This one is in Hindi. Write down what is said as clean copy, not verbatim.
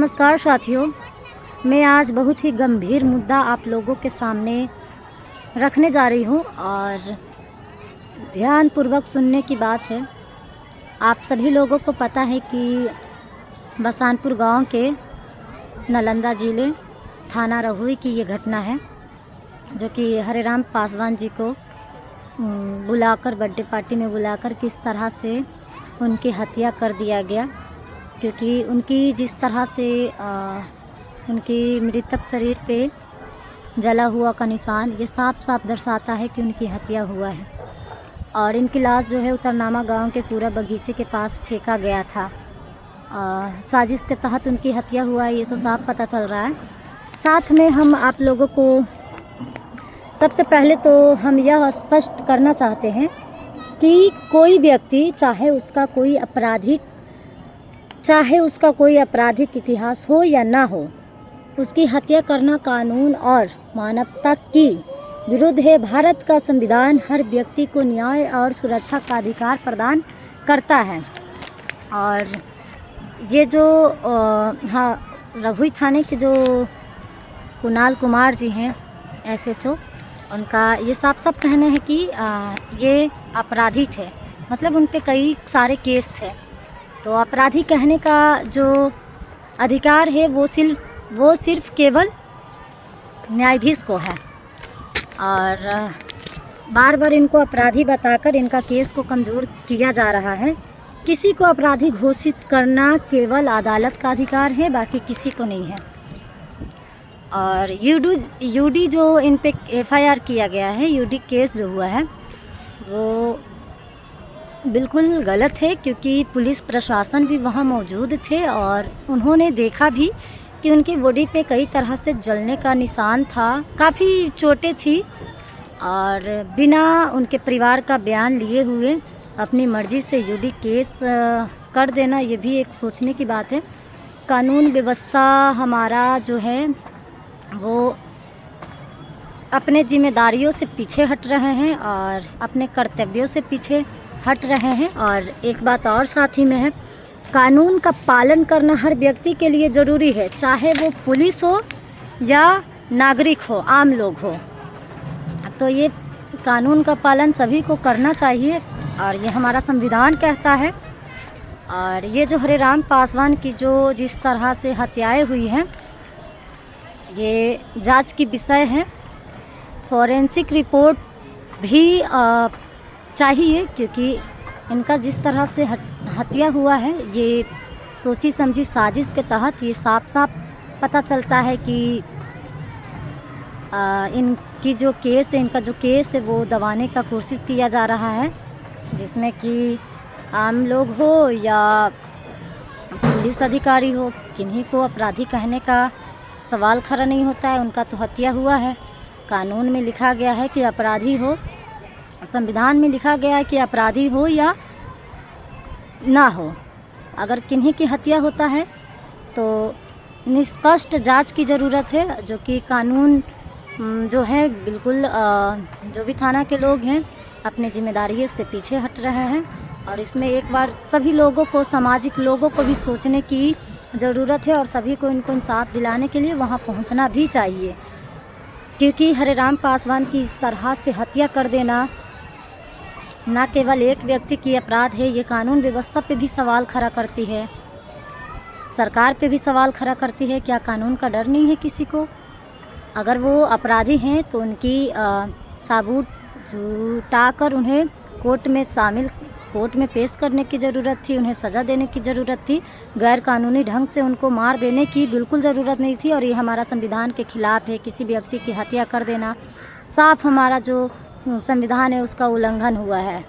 नमस्कार साथियों, मैं आज बहुत ही गंभीर मुद्दा आप लोगों के सामने रखने जा रही हूँ और ध्यानपूर्वक सुनने की बात है। आप सभी लोगों को पता है कि बसानपुर गांव के नालंदा जिले थाना रहुई की ये घटना है, जो कि हरेराम पासवान जी को बुलाकर बर्थडे पार्टी में बुलाकर किस तरह से उनकी हत्या कर दिया गया। क्योंकि उनकी जिस तरह से उनकी मृतक शरीर पे जला हुआ का निशान ये साफ साफ दर्शाता है कि उनकी हत्या हुआ है। और इनकी लाश जो है उतरनामा गांव के पूरा बगीचे के पास फेंका गया था। साजिश के तहत उनकी हत्या हुआ है, ये तो साफ पता चल रहा है। साथ में हम आप लोगों को सबसे पहले तो हम यह स्पष्ट करना चाहते हैं कि कोई व्यक्ति चाहे उसका कोई आपराधिक इतिहास हो या ना हो, उसकी हत्या करना कानून और मानवता की विरुद्ध है। भारत का संविधान हर व्यक्ति को न्याय और सुरक्षा का अधिकार प्रदान करता है। और ये जो रहुई थाने के जो कुणाल कुमार जी हैं SHO, उनका ये साफ साफ कहना है कि ये अपराधी थे, मतलब उन पे कई सारे केस थे। तो अपराधी कहने का जो अधिकार है वो सिर्फ केवल न्यायाधीश को है। और बार बार इनको अपराधी बताकर इनका केस को कमज़ोर किया जा रहा है। किसी को अपराधी घोषित करना केवल अदालत का अधिकार है, बाकी किसी को नहीं है। और यूडी जो इन पे FIR किया गया है, यूडी केस जो हुआ है वो बिल्कुल गलत है, क्योंकि पुलिस प्रशासन भी वहाँ मौजूद थे और उन्होंने देखा भी कि उनकी बॉडी पे कई तरह से जलने का निशान था, काफ़ी चोटें थी। और बिना उनके परिवार का बयान लिए हुए अपनी मर्ज़ी से यूडी केस कर देना, ये भी एक सोचने की बात है। कानून व्यवस्था हमारा जो है वो अपने जिम्मेदारियों से पीछे हट रहे हैं और अपने कर्तव्यों से पीछे हट रहे हैं। और एक बात और साथ ही में है, कानून का पालन करना हर व्यक्ति के लिए ज़रूरी है, चाहे वो पुलिस हो या नागरिक हो, आम लोग हो। तो ये कानून का पालन सभी को करना चाहिए और ये हमारा संविधान कहता है। और ये जो हरेराम पासवान की जो जिस तरह से हत्याएं हुई हैं, ये जांच की विषय है। फॉरेंसिक रिपोर्ट भी चाहिए, क्योंकि इनका जिस तरह से हत्या हुआ है ये सोची समझी साजिश के तहत ये साफ साफ पता चलता है कि इनका जो केस है वो दबाने का कोशिश किया जा रहा है, जिसमें कि आम लोग हो या पुलिस अधिकारी हो, किन्हीं को अपराधी कहने का सवाल खड़ा नहीं होता है। उनका तो हत्या हुआ है, कानून में लिखा गया है कि अपराधी हो, संविधान में लिखा गया है कि अपराधी हो या ना हो, अगर किन्हीं की हत्या होता है तो निष्पक्ष जांच की ज़रूरत है, जो कि कानून जो है बिल्कुल जो भी थाना के लोग हैं अपने जिम्मेदारी से पीछे हट रहे हैं। और इसमें एक बार सभी लोगों को, सामाजिक लोगों को भी सोचने की ज़रूरत है और सभी को इनको इंसाफ दिलाने के लिए वहाँ पहुँचना भी चाहिए। क्योंकि हरेराम पासवान की इस तरह से हत्या कर देना न केवल एक व्यक्ति की अपराध है, ये कानून व्यवस्था पे भी सवाल खड़ा करती है, सरकार पे भी सवाल खड़ा करती है। क्या कानून का डर नहीं है किसी को? अगर वो अपराधी हैं तो उनकी सबूत जुटाकर उन्हें कोर्ट में पेश करने की ज़रूरत थी, उन्हें सज़ा देने की ज़रूरत थी। गैर कानूनी ढंग से उनको मार देने की बिल्कुल ज़रूरत नहीं थी। और ये हमारा संविधान के खिलाफ़ है, किसी व्यक्ति की हत्या कर देना साफ हमारा जो संविधान है उसका उल्लंघन हुआ है।